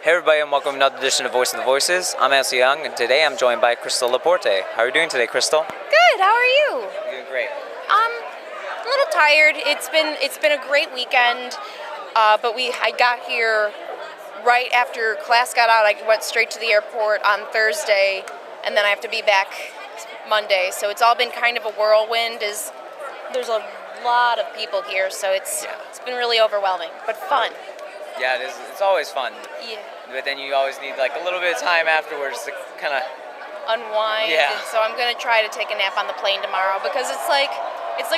Hey everybody, and welcome to another edition of Voice of the Voices. I'm Ansel Young, and today I'm joined by Krystal LaPorte. How are you doing today, Krystal? Good. How are you? Doing great. A little tired. It's been a great weekend, but I got here right after class got out. I went straight to the airport on Thursday, and then I have to be back Monday. So it's all been kind of a whirlwind. There's a lot of people here, so it's been really overwhelming, but fun. Yeah, it is. It's always fun. Yeah. But then you always need like a little bit of time afterwards to kind of Unwind. Yeah. And so I'm gonna try to take a nap on the plane tomorrow because it's like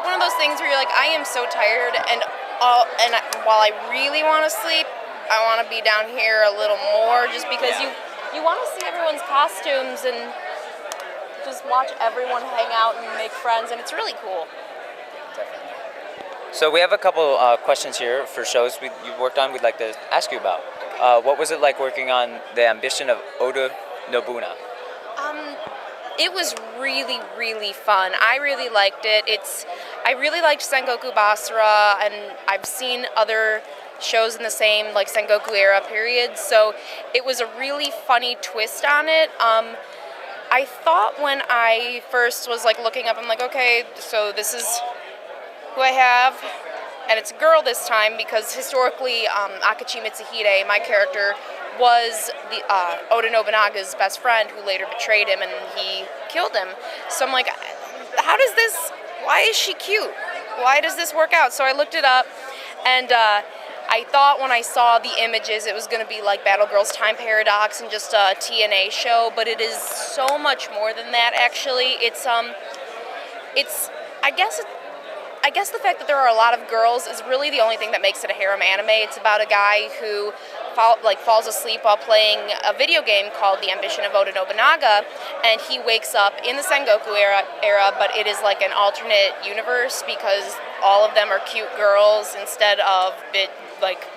one of those things where you're like, I am so tired, while I really want to sleep, I want to be down here a little more just because you want to see everyone's costumes and just watch everyone hang out and make friends, and it's really cool. So we have a couple questions here for shows you've worked on we'd like to ask you about. What was it like working on The Ambition of Oda Nobuna? It was really, really fun. I really liked it. I really liked Sengoku Basara, and I've seen other shows in the same like Sengoku era period, so it was a really funny twist on it. I thought when I first was like looking up, I'm like, okay, so this is who I have, and it's a girl this time because historically Akachi Mitsuhide, my character, was the Oda Nobunaga's best friend who later betrayed him and he killed him. So I'm like, why is she cute? Why does this work out? So I looked it up, and I thought when I saw the images it was going to be like Battle Girls Time Paradox and just a TNA show, but it is so much more than that actually. I guess the fact that there are a lot of girls is really the only thing that makes it a harem anime. It's about a guy who falls asleep while playing a video game called The Ambition of Oda Nobunaga, and he wakes up in the Sengoku era, but it is like an alternate universe because all of them are cute girls instead of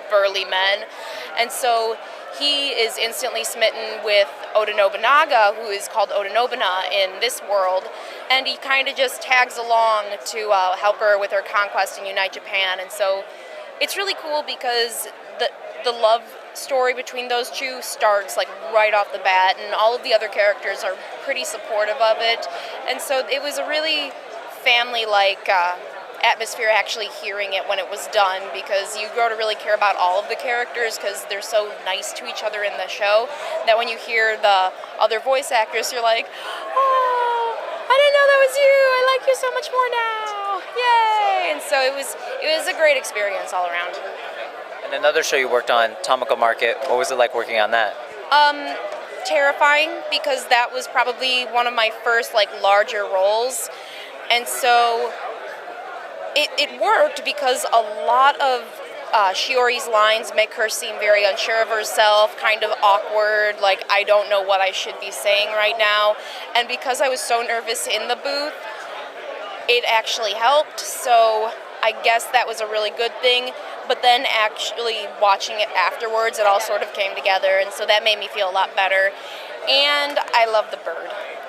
burly men. And so he is instantly smitten with Oda Nobunaga, who is called Oda Nobuna in this world, and he kind of just tags along to help her with her conquest and unite Japan. And so it's really cool because the love story between those two starts like right off the bat, and all of the other characters are pretty supportive of it. And so it was a really family-like atmosphere actually hearing it when it was done, because you grow to really care about all of the characters because they're so nice to each other in the show that when you hear the other voice actors, you're like, oh, I didn't know that was you. I like you so much more now. Yay! And so it was a great experience all around. And another show you worked on, Tamako Market, what was it like working on that? Terrifying, because that was probably one of my first like larger roles, and so it worked because a lot of Shiori's lines make her seem very unsure of herself, kind of awkward, like I don't know what I should be saying right now. And because I was so nervous in the booth, it actually helped. So I guess that was a really good thing. But then actually watching it afterwards, it all sort of came together, and so that made me feel a lot better. And I love the bird.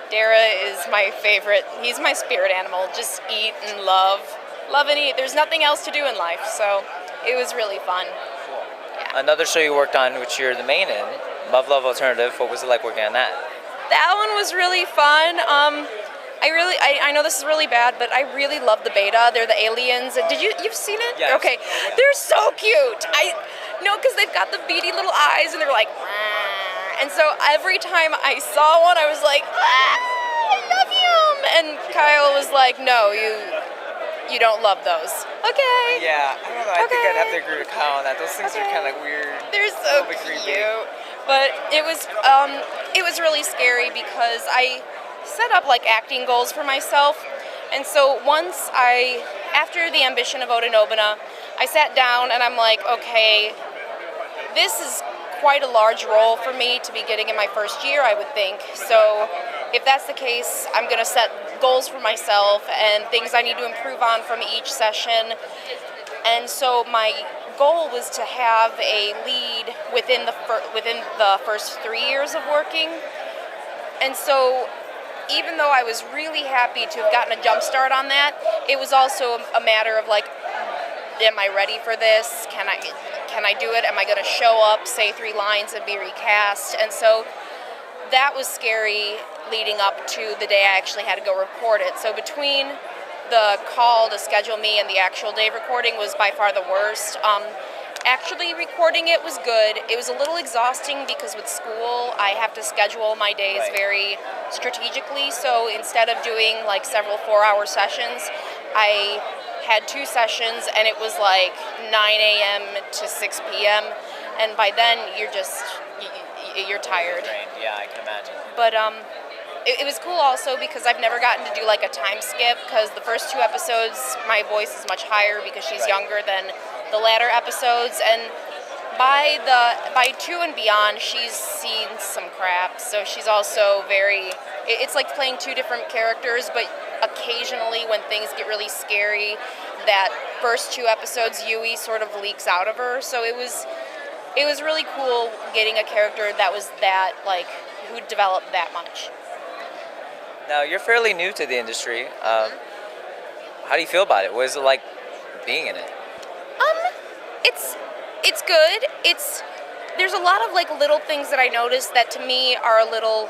Dara is my favorite. He's my spirit animal. Just eat and love. Love and eat. There's nothing else to do in life, so it was really fun. Cool. Yeah. Another show you worked on, which you're the main in, Muv-Luv Alternative, what was it like working on that? That one was really fun. I know this is really bad, but I really love the beta. They're the aliens. You've seen it? Yes. Okay. They're so cute. Because they've got the beady little eyes and they're like, "Rah." And so every time I saw one, I was like, I love him. And Kyle was like, no, you don't love those. Okay. Yeah, I don't know. I think I'd have to agree with Kyle on that. Those things are kind of weird. They're so creepy. cute. But it was really scary because I set up like acting goals for myself. And so after The Ambition of Oda Nobuna, I sat down and I'm like, okay, this is quite a large role for me to be getting in my first year, I would think. So if that's the case, I'm going to set goals for myself and things I need to improve on from each session. And so my goal was to have a lead within the first 3 years of working. And so even though I was really happy to have gotten a jump start on that, it was also a matter of like, am I ready for this? Can can I do it? Am I going to show up, say 3 lines, and be recast? And so that was scary leading up to the day I actually had to go record it. So between the call to schedule me and the actual day of recording was by far the worst. Actually recording it was good. It was a little exhausting because with school I have to schedule my days very strategically. So instead of doing like several 4-hour sessions, I had 2 sessions and it was like 9 a.m. to 6 p.m. And by then you're tired. Yeah, I can imagine. But it was cool also because I've never gotten to do like a time skip, because the first 2 episodes my voice is much higher because she's younger than the latter episodes, and by 2 and beyond she's seen some crap, so she's also it's like playing 2 different characters, but occasionally when things get really scary, that first 2 episodes Yui sort of leaks out of her. So it was really cool getting a character that was that, like, who developed that much. Now, you're fairly new to the industry. How do you feel about it? What is it like being in it? It's good. There's a lot of like little things that I notice that to me are a little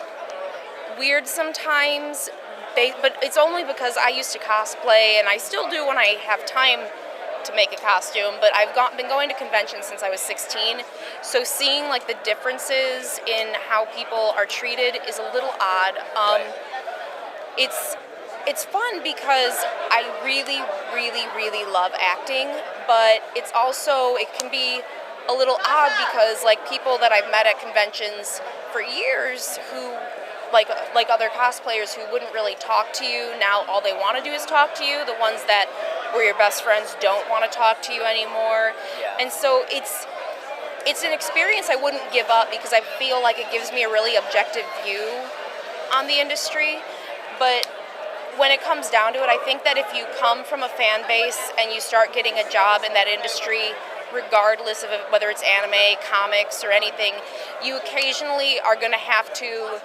weird sometimes. But it's only because I used to cosplay, and I still do when I have time to make a costume. But I've been going to conventions since I was 16, so seeing like the differences in how people are treated is a little odd. It's fun because I really, really, really love acting, but it can be a little odd because like people that I've met at conventions for years who like other cosplayers who wouldn't really talk to you, now all they want to do is talk to you. The ones that were your best friends don't want to talk to you anymore. And so it's an experience I wouldn't give up because I feel like it gives me a really objective view on the industry. But when it comes down to it, I think that if you come from a fan base and you start getting a job in that industry, regardless of whether it's anime, comics, or anything, you occasionally are going to have to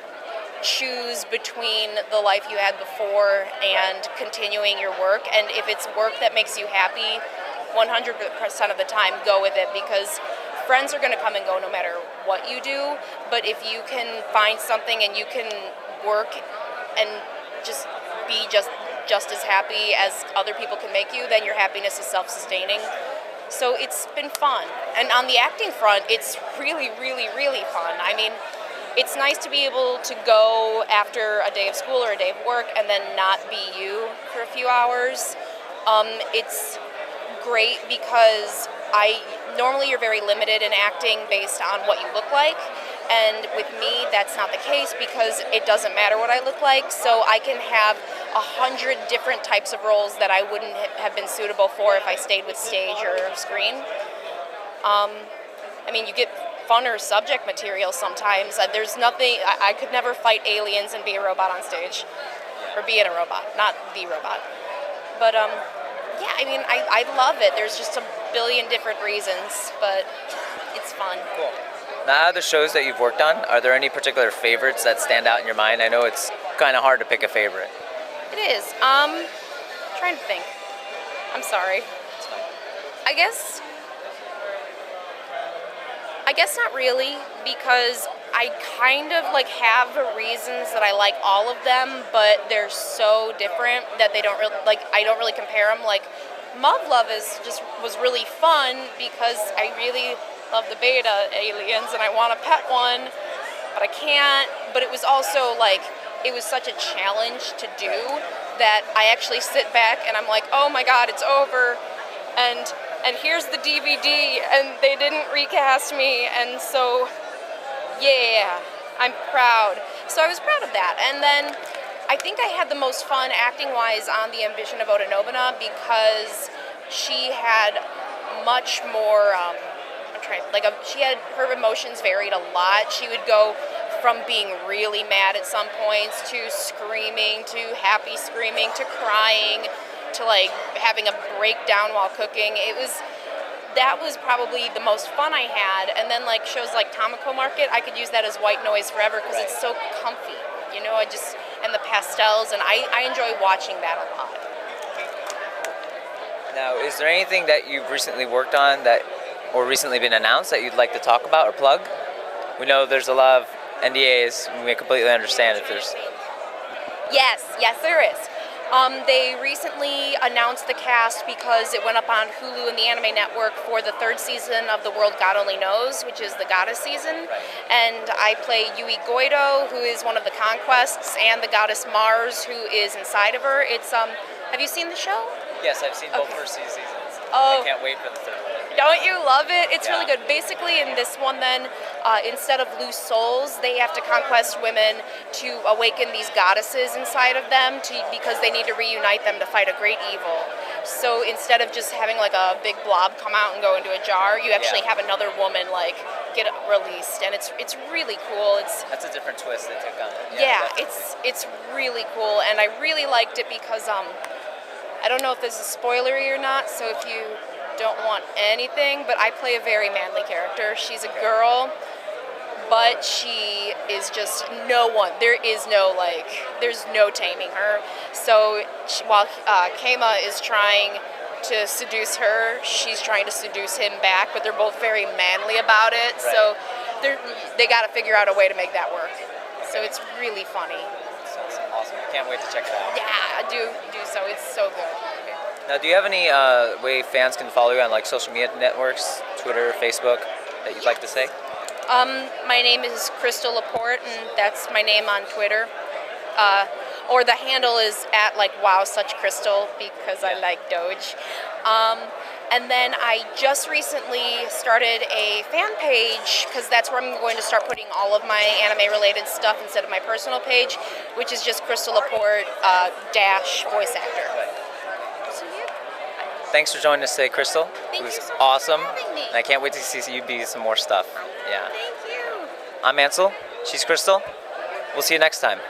choose between the life you had before and continuing your work. And if it's work that makes you happy, 100% of the time, go with it, because friends are going to come and go no matter what you do. But if you can find something and you can work and just be just as happy as other people can make you, then your happiness is self-sustaining. So it's been fun. And on the acting front, it's really, really, really fun. I mean, it's nice to be able to go after a day of school or a day of work and then not be you for a few hours. It's great because normally you're very limited in acting based on what you look like. And with me, that's not the case because it doesn't matter what I look like. So I can have 100 different types of roles that I wouldn't have been suitable for if I stayed with stage or screen. I mean, you get funner subject material sometimes. There's nothing, I could never fight aliens and be a robot on stage. Or be in a robot, not the robot. But yeah, I mean, I love it. There's just a billion different reasons, but it's fun. Cool. Now, out of the shows that you've worked on, are there any particular favorites that stand out in your mind? I know it's kind of hard to pick a favorite. It is. Trying to think. I'm sorry. It's fine. I guess not really, because I kind of like have reasons that I like all of them, but they're so different that they don't really I don't really compare them. Like Muv-Luv was really fun because I really love the beta aliens and I want to pet one, but I can't. But it was also like it was such a challenge to do that I actually sit back and I'm like, oh my god, it's over, and here's the DVD, and they didn't recast me, and so, yeah, I'm proud. So I was proud of that. And then I think I had the most fun acting-wise on The Ambition of Oda Nobuna because she had much more, she had, her emotions varied a lot. She would go from being really mad at some points to screaming, to happy screaming, to crying, to like having a breakdown while cooking. That was probably the most fun I had. And then like shows like Tamako Market, I could use that as white noise forever because it's so comfy, you know. And the pastels, and I enjoy watching that a lot. Now, is there anything that you've recently worked on that or recently been announced that you'd like to talk about or plug? We know there's a lot of NDAs, and we completely understand if there's... Yes, there is. They recently announced the cast because it went up on Hulu and the Anime Network for the third season of The World God Only Knows, which is the goddess season. And I play Yui Goido, who is one of the conquests, and the goddess Mars, who is inside of her. It's have you seen the show? Yes, I've seen both first two seasons. Oh. I can't wait for the third one. Don't you love it? It's really good. Basically, in this one, then, instead of loose souls, they have to conquest women to awaken these goddesses inside of them because they need to reunite them to fight a great evil. So instead of just having like a big blob come out and go into a jar, you actually have another woman like get released, and it's really cool. That's a different twist they took on it. Yeah, it's really cool, and I really liked it because I don't know if this is spoilery or not, so if you don't want anything, but I play a very manly character. She's a girl, but she is just no one. There's no taming her. So while Keima is trying to seduce her, she's trying to seduce him back, but they're both very manly about it. Right. So they got to figure out a way to make that work. Okay. So it's really funny. Sounds awesome. I can't wait to check it out. Yeah, do so. It's so good. Now, do you have any way fans can follow you on like social media networks, Twitter, Facebook, that you'd like to say? My name is Krystal LaPorte, and that's my name on Twitter. Or the handle is at like Wow Such Crystal because I like Doge. And then I just recently started a fan page because that's where I'm going to start putting all of my anime-related stuff instead of my personal page, which is just Krystal LaPorte dash voice actor. Thanks for joining us today, Krystal. Thank it was you so awesome, much for having me. And I can't wait to see you be some more stuff. Yeah. Thank you. I'm Ansel. She's Krystal. We'll see you next time.